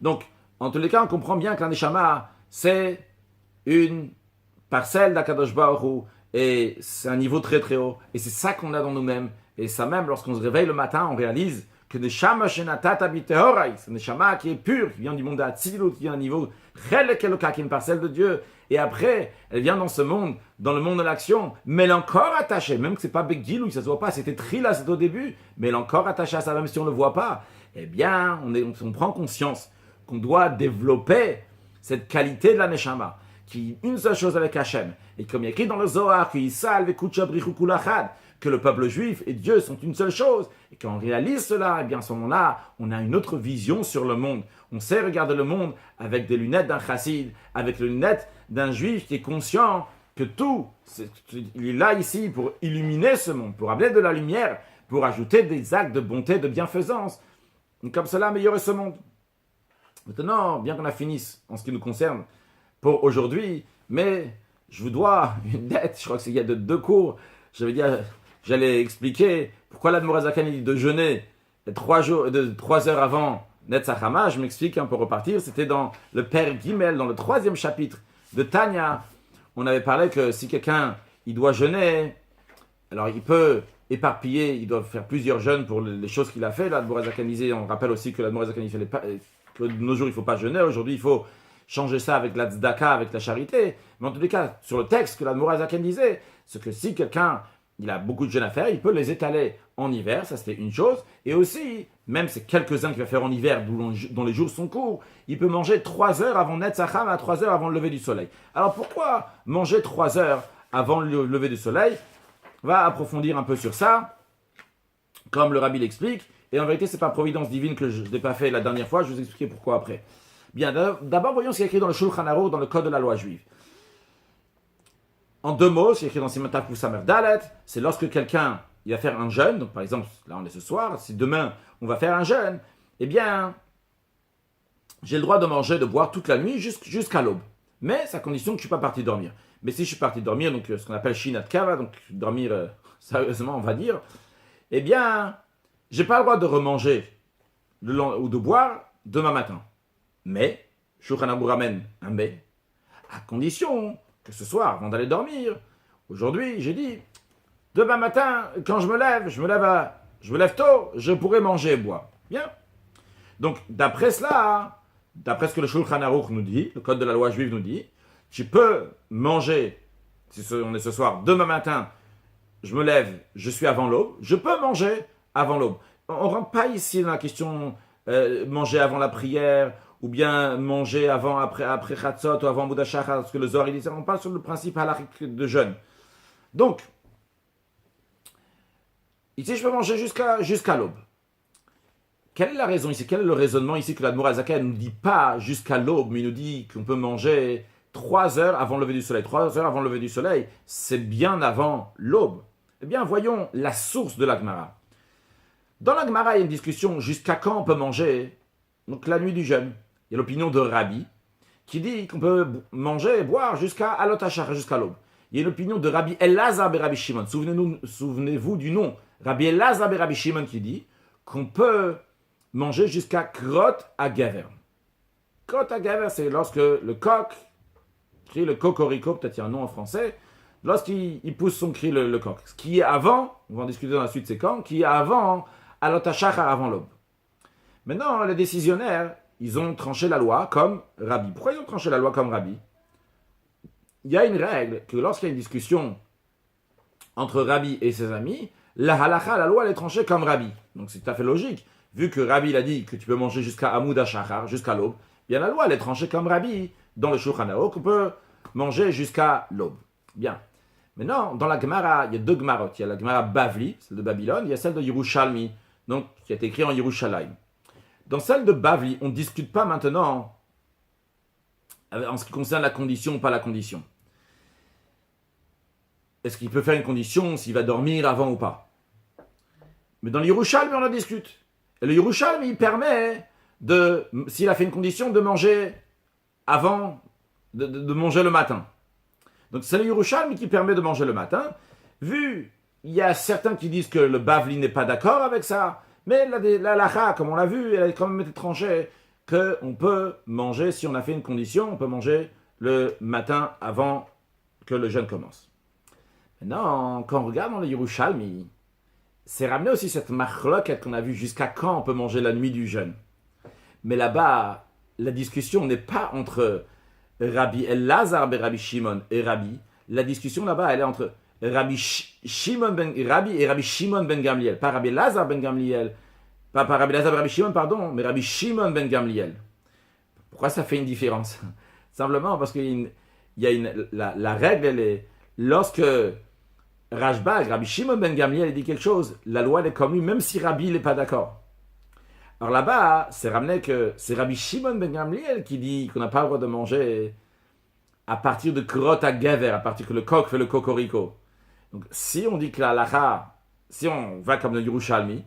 Donc, en tous les cas, on comprend bien que la Neshama, c'est une parcelle d'Akadosh Baruch Hu, et c'est un niveau très très haut. Et c'est ça qu'on a dans nous-mêmes. Et ça même, lorsqu'on se réveille le matin, on réalise que Neshama Shenatat Abitehorai, c'est Neshama qui est pure, qui vient du monde d'Atzilut, qui vient d'un niveau Chelek Eloka, qui est une parcelle de Dieu. Et après, elle vient dans ce monde, dans le monde de l'action, mais elle est encore attachée, même que c'est pas Begilou, ça se voit pas, c'était Trila, c'est au début, mais elle est encore attachée à ça, même si on ne le voit pas. Eh bien, on prend conscience qu'on doit développer cette qualité de la Neshama, qui est une seule chose avec Hachem. Et comme il est écrit dans le Zohar, que le peuple juif et Dieu sont une seule chose, et quand on réalise cela, eh bien à ce moment-là, on a une autre vision sur le monde. On sait regarder le monde avec des lunettes d'un chassid, avec les lunettes d'un juif qui est conscient que il est là ici pour illuminer ce monde, pour amener de la lumière, pour ajouter des actes de bonté, de bienfaisance. Donc, comme cela, améliorer ce monde. Maintenant, bien qu'on a fini en ce qui nous concerne pour aujourd'hui, mais je vous dois une dette. Je crois que c'est il y a deux cours. J'allais expliquer pourquoi l'Admorazakan dit de jeûner 3 heures avant Netzach Hama. Je m'explique un peu repartir. C'était dans le Père Gimel, dans le 3e chapitre de Tanya. On avait parlé que si quelqu'un il doit jeûner, alors il peut éparpiller, il doit faire plusieurs jeûnes pour les choses qu'il a fait. L'Admorazakan disait, on rappelle aussi que l'Admorazakan fait que de nos jours il ne faut pas jeûner. Aujourd'hui il faut changer ça avec la tzedaka, avec la charité. Mais en tous les cas, sur le texte que l'Admorazakan disait, c'est que si quelqu'un il a beaucoup de jeûnes à faire, il peut les étaler en hiver, ça c'était une chose. Et aussi, même c'est quelques-uns qu'il va faire en hiver, dont les jours sont courts, il peut manger 3 heures avant Netzach Hama, à 3 heures avant le lever du soleil. Alors pourquoi manger 3 heures avant le lever du soleil? On va approfondir un peu sur ça, comme le Rabbi l'explique. Et en vérité, ce n'est pas providence divine que je n'ai pas fait la dernière fois, je vais vous expliquer pourquoi après. Bien, d'abord voyons ce qui est écrit dans le Shulchan Aruch, dans le code de la loi juive. En 2 mots, c'est écrit dans Siman Taf Samer Dalet, c'est lorsque quelqu'un il va faire un jeûne, donc par exemple, là on est ce soir, si demain on va faire un jeûne, eh bien, j'ai le droit de manger, de boire toute la nuit jusqu'à l'aube. Mais c'est à condition que je ne suis pas parti dormir. Mais si je suis parti dormir, donc ce qu'on appelle Shinat Kava, donc dormir sérieusement on va dire, eh bien, j'ai pas le droit de remanger ou de boire demain matin. Mais, Shulchan Aruch ramène un mais, à condition que ce soir, avant d'aller dormir, aujourd'hui, j'ai dit, demain matin, quand je me lève tôt, je pourrai manger et boire. Bien. Donc, d'après cela, d'après ce que le Shulchan Aruch nous dit, le code de la loi juive nous dit, tu peux manger, si on est ce soir, demain matin, je me lève, je suis avant l'aube, je peux manger avant l'aube. On ne rentre pas ici dans la question manger avant la prière, ou bien manger après Chatzot ou avant Bouddha Shachar, parce que le Zohar il dit ça, on parle sur le principe halachique de jeûne. Donc, ici je peux manger jusqu'à l'aube. Quelle est la raison ici? Quel est le raisonnement ici que l'Admorazakan ne nous dit pas jusqu'à l'aube, mais il nous dit qu'on peut manger 3 heures avant le lever du soleil. 3 heures avant le lever du soleil, c'est bien avant l'aube. Eh bien, voyons la source de la Gemara. Dans la Gemara, il y a une discussion jusqu'à quand on peut manger, donc la nuit du jeûne. Il y a l'opinion de Rabbi qui dit qu'on peut manger et boire jusqu'à Alot Hashachar, jusqu'à l'aube. Il y a l'opinion de Rabbi Elazar et Rabbi Shimon. Souvenez-vous du nom. Rabbi Elazar et Rabbi Shimon qui dit qu'on peut manger jusqu'à Krot Agaver. Krot Agaver, c'est lorsque le coq crie le cocorico, peut-être il y a un nom en français, lorsqu'il pousse son cri le coq. Ce qui est avant, on va en discuter dans la suite, c'est quand, qui est avant Alot Hashachar, avant l'aube. Maintenant, les décisionnaires, ils ont tranché la loi comme Rabbi. Pourquoi ils ont tranché la loi comme Rabbi? Il y a une règle que lorsqu'il y a une discussion entre Rabbi et ses amis, la halakha, la loi, elle est tranchée comme Rabbi. Donc c'est tout à fait logique. Vu que Rabbi a dit que tu peux manger jusqu'à Amoud HaShachar, jusqu'à l'aube, bien la loi, elle est tranchée comme Rabbi dans le Shulchan Aruch, qu'on peut manger jusqu'à l'aube. Bien. Maintenant, dans la Gemara, il y a 2 Gemarot. Il y a la Gemara Bavli, celle de Babylone, il y a celle de Yerushalmi, donc qui a été écrite en Yerushalayim. Dans celle de Bavli, on ne discute pas maintenant en ce qui concerne la condition ou pas la condition. Est-ce qu'il peut faire une condition s'il va dormir avant ou pas? Mais dans le Yerushalmi, on en discute. Et le Yerushalmi, il permet, s'il a fait une condition, de manger avant, de manger le matin. Donc c'est le Yerushalmi qui permet de manger le matin. Il y a certains qui disent que le Bavli n'est pas d'accord avec ça, mais la lacha, comme on l'a vu, elle a quand même été tranchée qu'on peut manger, si on a fait une condition, on peut manger le matin avant que le jeûne commence. Maintenant, quand on regarde dans le Yerushalmi, c'est ramené aussi cette machloket qu'on a vu jusqu'à quand on peut manger la nuit du jeûne. Mais là-bas, la discussion n'est pas entre Rabbi Elazar et Rabbi Shimon et Rabbi. La discussion là-bas, elle est entre Rabbi Shimon et Rabbi Shimon ben Gamliel. Pas Rabbi Elazar ben Gamliel. Pas Rabbi Elazar et Rabbi Shimon, pardon, mais Rabbi Shimon ben Gamliel. Pourquoi ça fait une différence? Simplement parce qu'il y a la règle, elle est, lorsque Rashbag, Rabbi Shimon ben Gamliel, il dit quelque chose, la loi elle est comme lui, même si Rabbi n'est pas d'accord. Alors là-bas, c'est ramené que c'est Rabbi Shimon ben Gamliel qui dit qu'on n'a pas le droit de manger à partir de Krot Agaver, à partir que le coq fait le cocorico. Donc si on dit que la halacha, si on va comme le Yerushalmi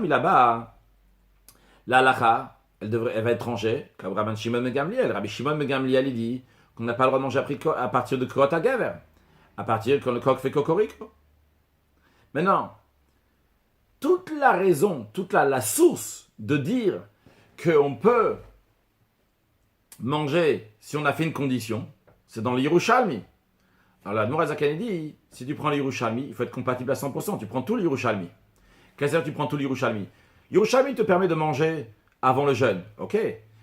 là-bas, La halakha, elle va être rangée, comme Rabban Shimon ben Gamliel. Rabbi Shimon ben Gamliel, il dit qu'on n'a pas le droit de manger à partir de Krot HaGever, à partir quand le coq fait cocorico. Maintenant, toute la raison, toute la source de dire qu'on peut manger si on a fait une condition, c'est dans l'Yerushalmi. Alors l'Admor HaZaken dit, si tu prends l'Yerushalmi, il faut être compatible à 100%, tu prends tout l'Yerushalmi. Qu'est-ce que tu prends tout l'Yerushalmi? Yerushalmi te permet de manger avant le jeûne, ok?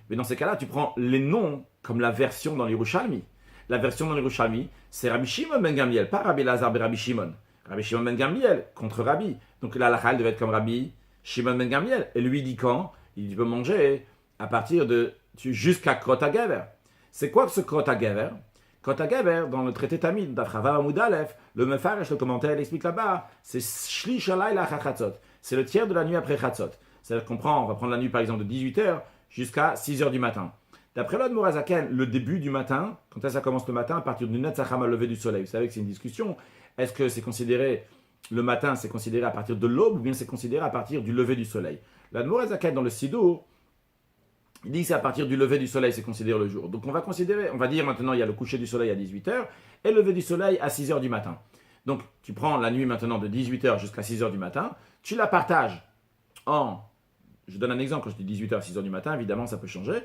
Mais dans ces cas-là, tu prends les noms comme la version dans l'Yerushalmi. La version dans l'Yerushalmi, c'est Rabbi Shimon ben Gamliel, pas Rabbi Lazar ben Rabbi Shimon. Rabbi Shimon ben Gamliel contre Rabbi. Donc la halakha devait être comme Rabbi Shimon ben Gamliel. Et lui dit quand? Il peut manger à partir de jusqu'à Krot HaGever. C'est quoi ce Krot HaGever? Krot HaGever, dans le traité Tamid, d'Afrava Amud Aleph, le Mefaresh, le commentaire, il explique là-bas, c'est Shlish Halayla Chachatzot. C'est le tiers de la nuit après Chatzot. C'est-à-dire qu'on va prendre la nuit par exemple de 18h jusqu'à 6h du matin. D'après l'Admor HaZaken, le début du matin, quand ça commence le matin, à partir du Netzacham, le lever du soleil. Vous savez que c'est une discussion. Est-ce que c'est considéré, le matin, c'est considéré à partir de l'aube ou bien c'est considéré à partir du lever du soleil? L'Admor HaZaken, dans le Sidour, il dit que c'est à partir du lever du soleil, c'est considéré le jour. Donc on va dire maintenant, il y a le coucher du soleil à 18h et le lever du soleil à 6h du matin. Donc tu prends la nuit maintenant de 18h jusqu'à 6h du matin, tu la partages je donne un exemple, quand je dis 18h à 6h du matin, évidemment ça peut changer.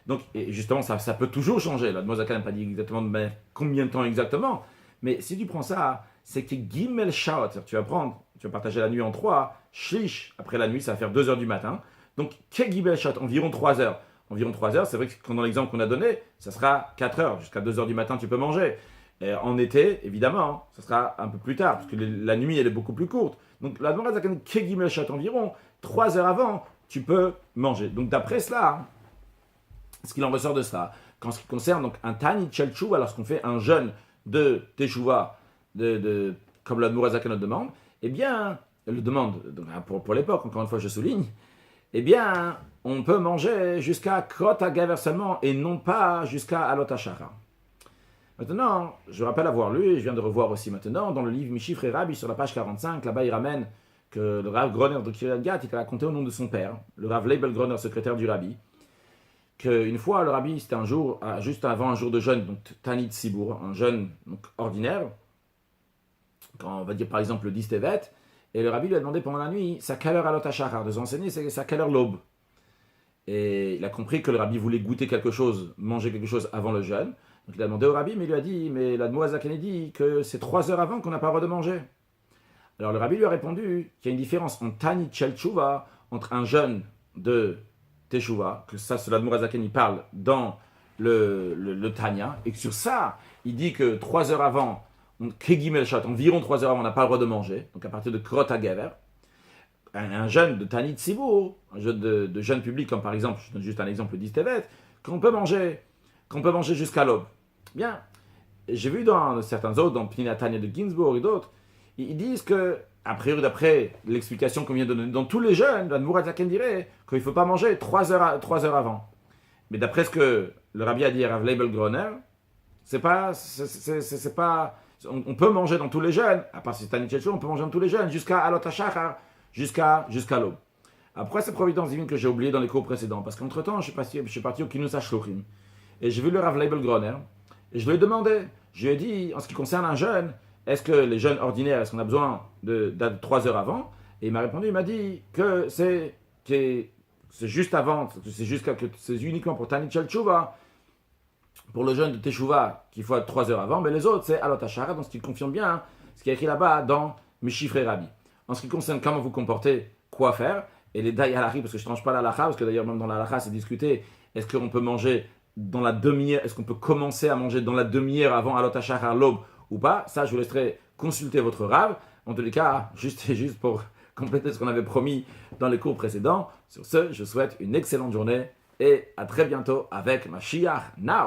Donc, et justement, ça peut toujours changer. La Mosaka n'a pas dit exactement combien de temps exactement. Mais si tu prends ça, c'est que Gimel Shaot, tu vas partager la nuit en 3, Shlish, après la nuit, ça va faire 2h du matin. Donc, Gimel Shaot, environ 3 heures. Environ 3 heures, c'est vrai que dans l'exemple qu'on a donné, ça sera 4 heures. Jusqu'à 2h du matin, tu peux manger. Et en été, évidemment, ça sera un peu plus tard, parce que la nuit, elle est beaucoup plus courte. Donc, la Mosaka, Gimel Shaot, environ 3 heures avant, tu peux manger. Donc, d'après cela, ce qu'il en ressort de ça, qu'en ce qui concerne donc un Tani Chel Tshuva, lorsqu'on fait un jeûne de Teshuva, comme l'Admor HaZaken le demande, eh bien, le demande, pour l'époque, encore une fois je souligne, eh bien, on peut manger jusqu'à Krot HaGever seulement, et non pas jusqu'à Alot HaShachar. Maintenant, je rappelle avoir lu, et je viens de revoir aussi maintenant, dans le livre Mishifre et Rabbi, sur la page 45, là-bas il ramène que le Rav Groner de Kiryat Gat, il a raconté au nom de son père, le Rav Leibel Groner, secrétaire du Rabbi, qu'une fois, le Rabbi, c'était un jour, juste avant un jour de jeûne, donc Tanit Sibour, un jeûne donc, ordinaire, quand on va dire par exemple le 10 Tevet, et le Rabbi lui a demandé pendant la nuit, c'est à quelle heure Alot HaShachar, de enseigner, c'est à quelle heure l'aube. Et il a compris que le Rabbi voulait goûter quelque chose, manger quelque chose avant le jeûne, donc il a demandé au Rabbi, mais il lui a dit, mais l'Admor HaZaken dit que c'est 3 heures avant qu'on n'a pas le droit de manger. Alors le Rabbi lui a répondu qu'il y a une différence entre Tanit Chel Tshuva, entre un jeûne de Teshuva, que ça, c'est l'Admor HaZaken, il parle dans le Tanya, et que sur ça, il dit que 3 heures avant, environ 3 heures avant, on n'a pas le droit de manger, donc à partir de Krot HaGever, un jeûne de Tanit Sibour, un jeûne de jeûne public, comme par exemple, je donne juste un exemple d'Istevet, qu'on peut manger jusqu'à l'aube. Bien, j'ai vu dans certains autres, dans Pnina Tanya de Ginsburg et d'autres, ils disent que, a priori, d'après l'explication qu'on vient de donner, dans tous les jeûnes, l'Admor HaZaken dirait qu'il ne faut pas manger 3 heures avant. Mais d'après ce que le Rabbi a dit à Rav Leibel Groner, c'est pas, on peut manger dans tous les jeûnes, à part si Tanit Chel Tshuva, on peut manger dans tous les jeûnes, jusqu'à Alot HaShachar, jusqu'à l'aube. Après, c'est providence divine que j'ai oublié dans les cours précédents, parce qu'entre-temps, je suis parti au Kinus HaShluchim, et j'ai vu le Rav Leibel Groner, et je lui ai demandé, je lui ai dit, en ce qui concerne un jeûne, est-ce que les jeûnes ordinaires, est-ce qu'on a besoin de 3 heures avant? Et il m'a répondu, il m'a dit que c'est juste avant, c'est uniquement pour Tanit Chel Tshuva, pour le jeûne de Teshuva, qu'il faut être 3 heures avant, mais les autres, c'est Alot HaShachar, donc ce qui confirme bien ce qui est écrit là-bas dans Mishifre et Rabbi. En ce qui concerne comment vous comportez, quoi faire, et les daï halakhi, parce que je ne tranche pas la halakha, parce que d'ailleurs même dans la halakha, c'est discuté, est-ce qu'on peut manger dans la demi-heure, est-ce qu'on peut commencer à manger dans la demi-heure avant Alot HaShachar, l'aube, ou pas, ça je vous laisserai consulter votre Rav. En tous les cas, juste pour compléter ce qu'on avait promis dans les cours précédents. Sur ce, je souhaite une excellente journée et à très bientôt avec Mashiach Now.